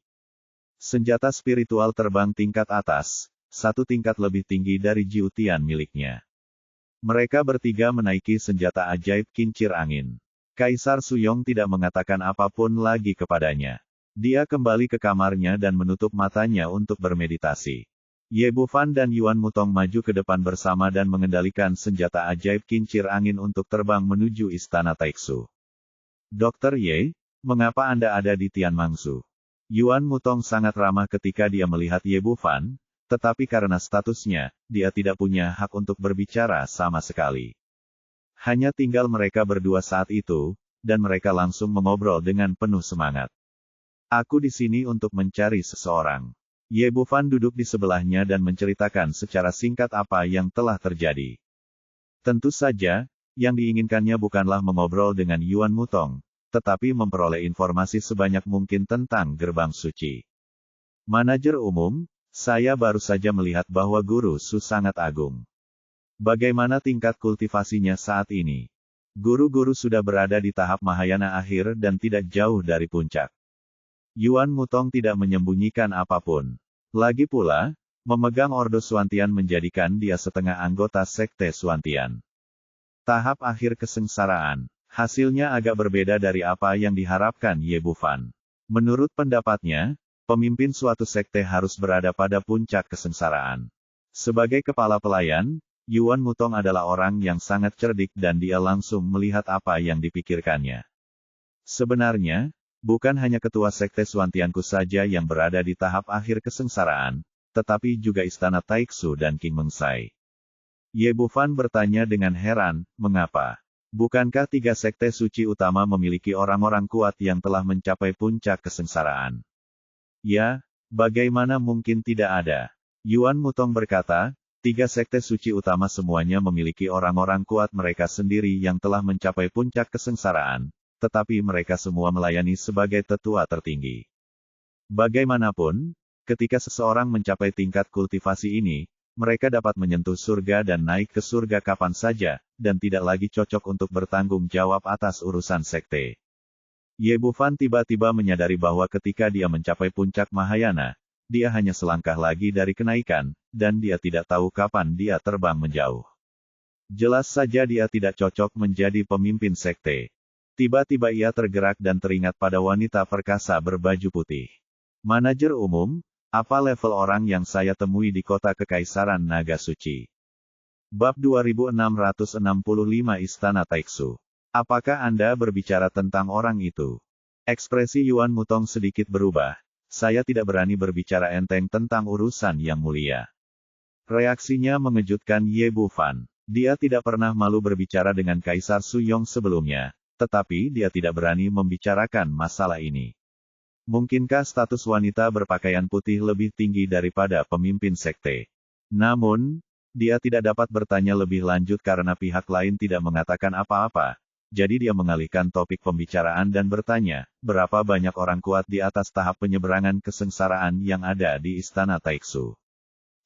Senjata spiritual terbang tingkat atas, satu tingkat lebih tinggi dari Jiutian miliknya. Mereka bertiga menaiki senjata ajaib kincir angin. Kaisar Suyong tidak mengatakan apapun lagi kepadanya. Dia kembali ke kamarnya dan menutup matanya untuk bermeditasi. Ye Bufan dan Yuan Mutong maju ke depan bersama dan mengendalikan senjata ajaib kincir angin untuk terbang menuju Istana Taiksu. Dr. Ye, mengapa Anda ada di Tianmangzu? Yuan Mutong sangat ramah ketika dia melihat Ye Bufan, tetapi karena statusnya, dia tidak punya hak untuk berbicara sama sekali. Hanya tinggal mereka berdua saat itu, dan mereka langsung mengobrol dengan penuh semangat. Aku di sini untuk mencari seseorang. Ye Bufan duduk di sebelahnya dan menceritakan secara singkat apa yang telah terjadi. Tentu saja, yang diinginkannya bukanlah mengobrol dengan Yuan Mutong, tetapi memperoleh informasi sebanyak mungkin tentang gerbang suci. Manajer umum, saya baru saja melihat bahwa Guru Su sangat agung. Bagaimana tingkat kultivasinya saat ini? Guru-guru sudah berada di tahap Mahayana akhir dan tidak jauh dari puncak. Yuan Mutong tidak menyembunyikan apapun. Lagi pula, memegang Ordo Suantian menjadikan dia setengah anggota Sekte Suantian. Tahap akhir kesengsaraan. Hasilnya agak berbeda dari apa yang diharapkan Ye Bufan. Menurut pendapatnya, pemimpin suatu sekte harus berada pada puncak kesengsaraan. Sebagai kepala pelayan, Yuan Mutong adalah orang yang sangat cerdik dan dia langsung melihat apa yang dipikirkannya. Sebenarnya, bukan hanya ketua sekte Suantianku saja yang berada di tahap akhir kesengsaraan, tetapi juga Istana Taiksu dan King Mengsai. Ye Bufan bertanya dengan heran, mengapa? Bukankah tiga sekte suci utama memiliki orang-orang kuat yang telah mencapai puncak kesengsaraan? Ya, bagaimana mungkin tidak ada? Yuan Mutong berkata, tiga sekte suci utama semuanya memiliki orang-orang kuat mereka sendiri yang telah mencapai puncak kesengsaraan, tetapi mereka semua melayani sebagai tetua tertinggi. Bagaimanapun, ketika seseorang mencapai tingkat kultivasi ini, mereka dapat menyentuh surga dan naik ke surga kapan saja, dan tidak lagi cocok untuk bertanggung jawab atas urusan sekte. Ye Bufan tiba-tiba menyadari bahwa ketika dia mencapai puncak Mahayana, dia hanya selangkah lagi dari kenaikan, dan dia tidak tahu kapan dia terbang menjauh. Jelas saja dia tidak cocok menjadi pemimpin sekte. Tiba-tiba ia tergerak dan teringat pada wanita perkasa berbaju putih. Manajer umum, apa level orang yang saya temui di kota Kekaisaran Naga Suci? Bab 2665 Istana Taiksu. Apakah Anda berbicara tentang orang itu? Ekspresi Yuan Mutong sedikit berubah. Saya tidak berani berbicara enteng tentang urusan yang mulia. Reaksinya mengejutkan Ye Bufan. Dia tidak pernah malu berbicara dengan Kaisar Su Yong sebelumnya, tetapi dia tidak berani membicarakan masalah ini. Mungkinkah status wanita berpakaian putih lebih tinggi daripada pemimpin sekte? Namun, dia tidak dapat bertanya lebih lanjut karena pihak lain tidak mengatakan apa-apa. Jadi dia mengalihkan topik pembicaraan dan bertanya, berapa banyak orang kuat di atas tahap penyeberangan kesengsaraan yang ada di Istana Taiksu?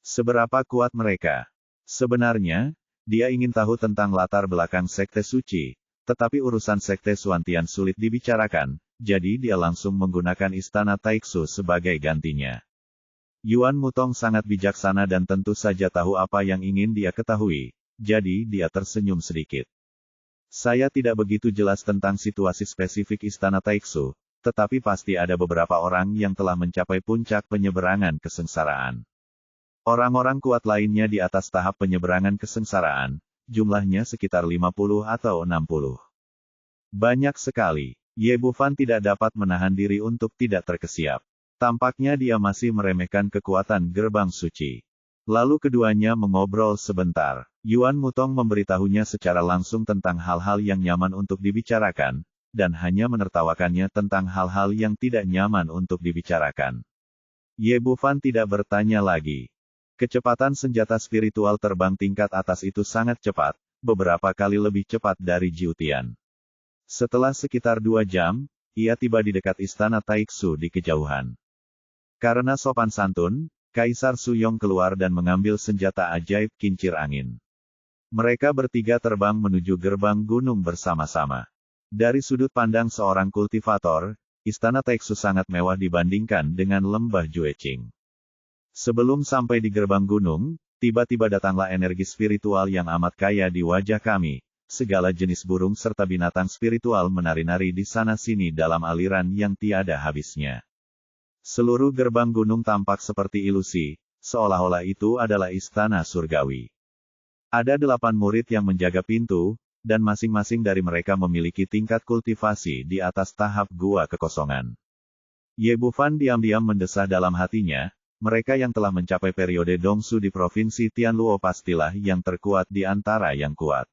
Seberapa kuat mereka? Sebenarnya, dia ingin tahu tentang latar belakang Sekte Suci, tetapi urusan Sekte Suantian sulit dibicarakan, jadi dia langsung menggunakan Istana Taiksu sebagai gantinya. Yuan Mutong sangat bijaksana dan tentu saja tahu apa yang ingin dia ketahui, jadi dia tersenyum sedikit. Saya tidak begitu jelas tentang situasi spesifik Istana Taiksu, tetapi pasti ada beberapa orang yang telah mencapai puncak penyeberangan kesengsaraan. Orang-orang kuat lainnya di atas tahap penyeberangan kesengsaraan, jumlahnya sekitar 50 atau 60. Banyak sekali. Ye Bufan tidak dapat menahan diri untuk tidak terkesiap. Tampaknya dia masih meremehkan kekuatan gerbang suci. Lalu keduanya mengobrol sebentar. Yuan Mutong memberitahunya secara langsung tentang hal-hal yang nyaman untuk dibicarakan, dan hanya menertawakannya tentang hal-hal yang tidak nyaman untuk dibicarakan. Ye Bufan tidak bertanya lagi. Kecepatan senjata spiritual terbang tingkat atas itu sangat cepat, beberapa kali lebih cepat dari Jiutian. Setelah sekitar 2 jam, ia tiba di dekat Istana Taiksu di kejauhan. Karena sopan santun, Kaisar Su Yong keluar dan mengambil senjata ajaib kincir angin. Mereka bertiga terbang menuju gerbang gunung bersama-sama. Dari sudut pandang seorang kultivator, Istana Taiksu sangat mewah dibandingkan dengan lembah Jueqing. Sebelum sampai di gerbang gunung, tiba-tiba datanglah energi spiritual yang amat kaya di wajah kami. Segala jenis burung serta binatang spiritual menari-nari di sana-sini dalam aliran yang tiada habisnya. Seluruh gerbang gunung tampak seperti ilusi, seolah-olah itu adalah istana surgawi. Ada 8 murid yang menjaga pintu, dan masing-masing dari mereka memiliki tingkat kultivasi di atas tahap gua kekosongan. Ye Bufan diam-diam mendesah dalam hatinya, mereka yang telah mencapai periode Dongsu di Provinsi Tianluo pastilah yang terkuat di antara yang kuat.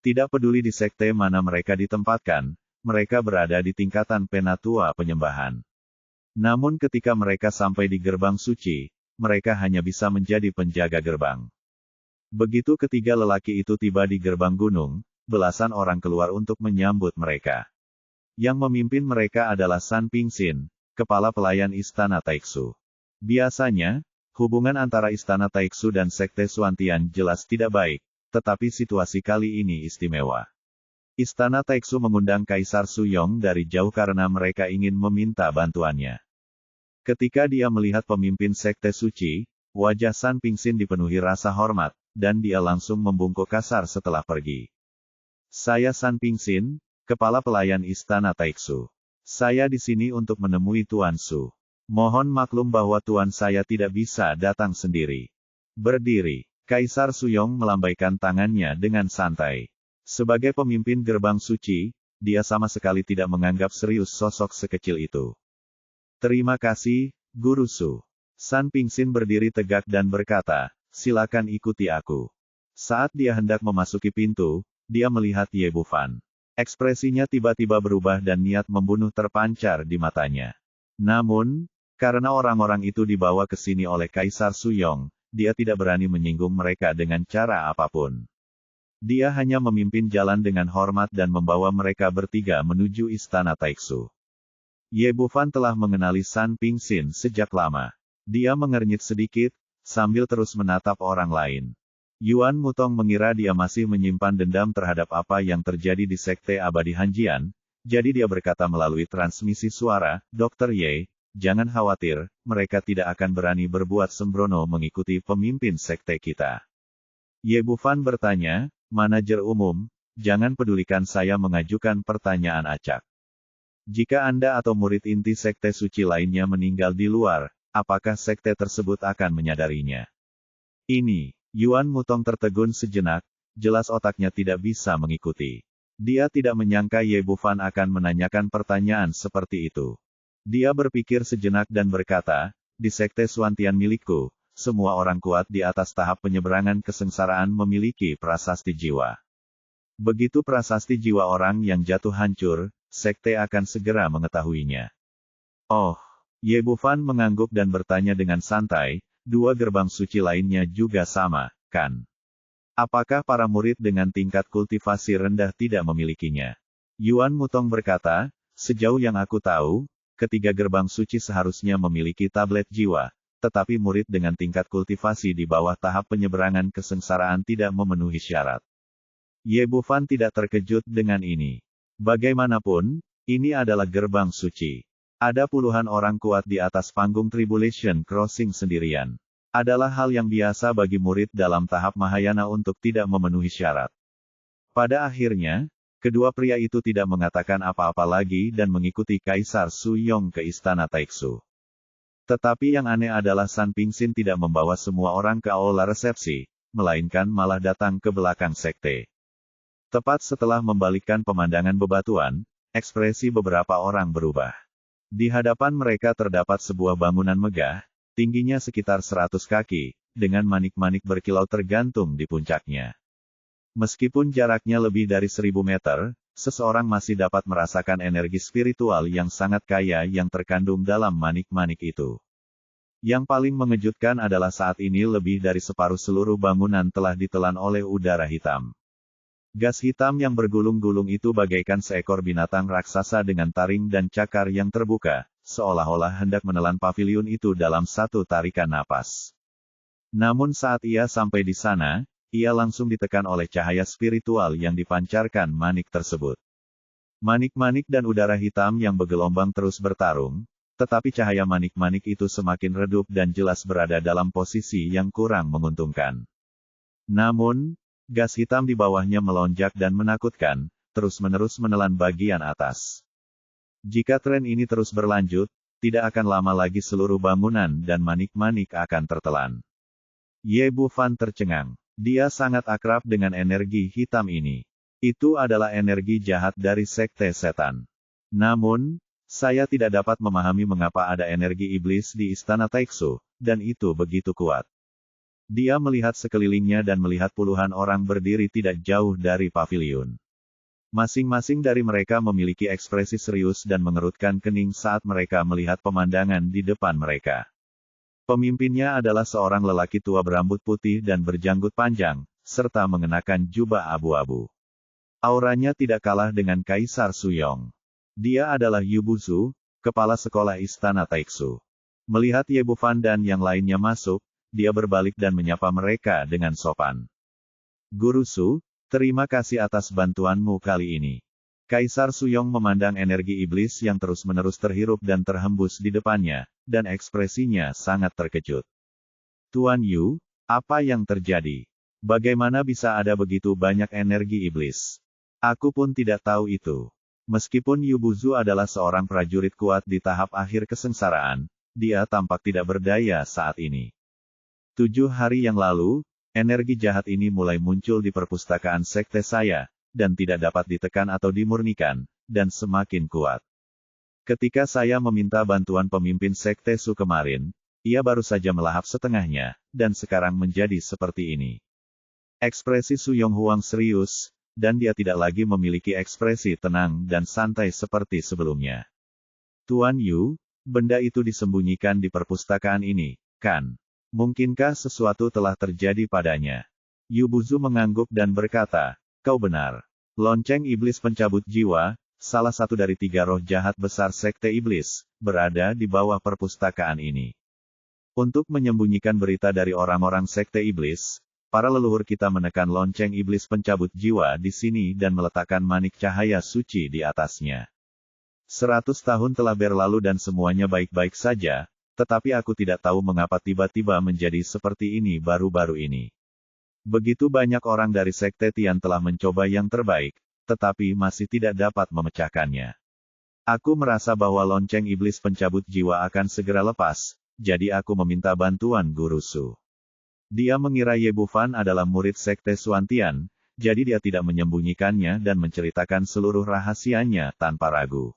Tidak peduli di sekte mana mereka ditempatkan, mereka berada di tingkatan penatua penyembahan. Namun ketika mereka sampai di gerbang suci, mereka hanya bisa menjadi penjaga gerbang. Begitu ketiga lelaki itu tiba di gerbang gunung, belasan orang keluar untuk menyambut mereka. Yang memimpin mereka adalah San Pingxin, kepala pelayan Istana Taiksu. Biasanya, hubungan antara Istana Taiksu dan Sekte Suantian jelas tidak baik. Tetapi situasi kali ini istimewa. Istana Taiksu mengundang Kaisar Su Yong dari jauh karena mereka ingin meminta bantuannya. Ketika dia melihat pemimpin Sekte Suci, wajah San Pingxin dipenuhi rasa hormat, dan dia langsung membungkuk kasar setelah pergi. Saya San Pingxin, kepala pelayan Istana Taiksu. Saya di sini untuk menemui Tuan Su. Mohon maklum bahwa Tuan saya tidak bisa datang sendiri. Berdiri. Kaisar Su Yong melambaikan tangannya dengan santai. Sebagai pemimpin gerbang suci, dia sama sekali tidak menganggap serius sosok sekecil itu. Terima kasih, Guru Su. San Pingxin berdiri tegak dan berkata, silakan ikuti aku. Saat dia hendak memasuki pintu, dia melihat Ye Bufan. Ekspresinya tiba-tiba berubah dan niat membunuh terpancar di matanya. Namun, karena orang-orang itu dibawa ke sini oleh Kaisar Su Yong, dia tidak berani menyinggung mereka dengan cara apapun. Dia hanya memimpin jalan dengan hormat dan membawa mereka bertiga menuju Istana Taiksu. Ye Bufan telah mengenali San Pingxin sejak lama. Dia mengernyit sedikit, sambil terus menatap orang lain. Yuan Mutong mengira dia masih menyimpan dendam terhadap apa yang terjadi di Sekte Abadi Hanjian, jadi dia berkata melalui transmisi suara, Dr. Ye, jangan khawatir, mereka tidak akan berani berbuat sembrono mengikuti pemimpin sekte kita. Ye Bufan bertanya, manajer umum, jangan pedulikan saya mengajukan pertanyaan acak. Jika Anda atau murid inti sekte suci lainnya meninggal di luar, apakah sekte tersebut akan menyadarinya? Ini, Yuan Mutong tertegun sejenak, jelas otaknya tidak bisa mengikuti. Dia tidak menyangka Ye Bufan akan menanyakan pertanyaan seperti itu. Dia berpikir sejenak dan berkata, di sekte Suantian milikku, semua orang kuat di atas tahap penyeberangan kesengsaraan memiliki prasasti jiwa. Begitu prasasti jiwa orang yang jatuh hancur, sekte akan segera mengetahuinya. Oh, Ye Bufan mengangguk dan bertanya dengan santai, dua gerbang suci lainnya juga sama, kan? Apakah para murid dengan tingkat kultivasi rendah tidak memilikinya? Yuan Mutong berkata, sejauh yang aku tahu, ketiga gerbang suci seharusnya memiliki tablet jiwa, tetapi murid dengan tingkat kultivasi di bawah tahap penyeberangan kesengsaraan tidak memenuhi syarat. Ye Bufan tidak terkejut dengan ini. Bagaimanapun, ini adalah gerbang suci. Ada puluhan orang kuat di atas panggung Tribulation Crossing sendirian. Adalah hal yang biasa bagi murid dalam tahap Mahayana untuk tidak memenuhi syarat. Pada akhirnya, kedua pria itu tidak mengatakan apa-apa lagi dan mengikuti Kaisar Su Yong ke Istana Taiksu. Tetapi yang aneh adalah San Pingxin tidak membawa semua orang ke aula resepsi, melainkan malah datang ke belakang sekte. Tepat setelah membalikkan pemandangan bebatuan, ekspresi beberapa orang berubah. Di hadapan mereka terdapat sebuah bangunan megah, tingginya sekitar 100 kaki, dengan manik-manik berkilau tergantung di puncaknya. Meskipun jaraknya lebih dari 1000 meter, seseorang masih dapat merasakan energi spiritual yang sangat kaya yang terkandung dalam manik-manik itu. Yang paling mengejutkan adalah saat ini lebih dari separuh seluruh bangunan telah ditelan oleh udara hitam. Gas hitam yang bergulung-gulung itu bagaikan seekor binatang raksasa dengan taring dan cakar yang terbuka, seolah-olah hendak menelan paviliun itu dalam satu tarikan napas. Namun saat ia sampai di sana, ia langsung ditekan oleh cahaya spiritual yang dipancarkan manik tersebut. Manik-manik dan udara hitam yang bergelombang terus bertarung, tetapi cahaya manik-manik itu semakin redup dan jelas berada dalam posisi yang kurang menguntungkan. Namun, gas hitam di bawahnya melonjak dan menakutkan, terus-menerus menelan bagian atas. Jika tren ini terus berlanjut, tidak akan lama lagi seluruh bangunan dan manik-manik akan tertelan. Ye Bufan tercengang. Dia sangat akrab dengan energi hitam ini. Itu adalah energi jahat dari sekte setan. Namun, saya tidak dapat memahami mengapa ada energi iblis di Istana Taiksu, dan itu begitu kuat. Dia melihat sekelilingnya dan melihat puluhan orang berdiri tidak jauh dari paviliun. Masing-masing dari mereka memiliki ekspresi serius dan mengerutkan kening saat mereka melihat pemandangan di depan mereka. Pemimpinnya adalah seorang lelaki tua berambut putih dan berjanggut panjang, serta mengenakan jubah abu-abu. Auranya tidak kalah dengan Kaisar Su Yong. Dia adalah Yu Buzu, kepala sekolah Istana Taiksu. Melihat Ye Bufan dan yang lainnya masuk, dia berbalik dan menyapa mereka dengan sopan. Guru Su, terima kasih atas bantuanmu kali ini. Kaisar Su Yong memandang energi iblis yang terus-menerus terhirup dan terhembus di depannya, dan ekspresinya sangat terkejut. Tuan Yu, apa yang terjadi? Bagaimana bisa ada begitu banyak energi iblis? Aku pun tidak tahu itu. Meskipun Yu Buzu adalah seorang prajurit kuat di tahap akhir kesengsaraan, dia tampak tidak berdaya saat ini. 7 hari yang lalu, energi jahat ini mulai muncul di perpustakaan sekte saya, dan tidak dapat ditekan atau dimurnikan, dan semakin kuat. Ketika saya meminta bantuan pemimpin sekte Su kemarin, ia baru saja melahap setengahnya, dan sekarang menjadi seperti ini. Ekspresi Su Yong Huang serius, dan dia tidak lagi memiliki ekspresi tenang dan santai seperti sebelumnya. Tuan Yu, benda itu disembunyikan di perpustakaan ini, kan? Mungkinkah sesuatu telah terjadi padanya? Yu Buzu mengangguk dan berkata, kau benar. Lonceng iblis pencabut jiwa, salah satu dari 3 roh jahat besar sekte iblis, berada di bawah perpustakaan ini. Untuk menyembunyikan berita dari orang-orang sekte iblis, para leluhur kita menekan lonceng iblis pencabut jiwa di sini dan meletakkan manik cahaya suci di atasnya. 100 tahun telah berlalu dan semuanya baik-baik saja, tetapi aku tidak tahu mengapa tiba-tiba menjadi seperti ini baru-baru ini. Begitu banyak orang dari Sekte Tian telah mencoba yang terbaik, tetapi masih tidak dapat memecahkannya. Aku merasa bahwa lonceng iblis pencabut jiwa akan segera lepas, jadi aku meminta bantuan Guru Su. Dia mengira Ye Bufan adalah murid Sekte Xuantian, jadi dia tidak menyembunyikannya dan menceritakan seluruh rahasianya tanpa ragu.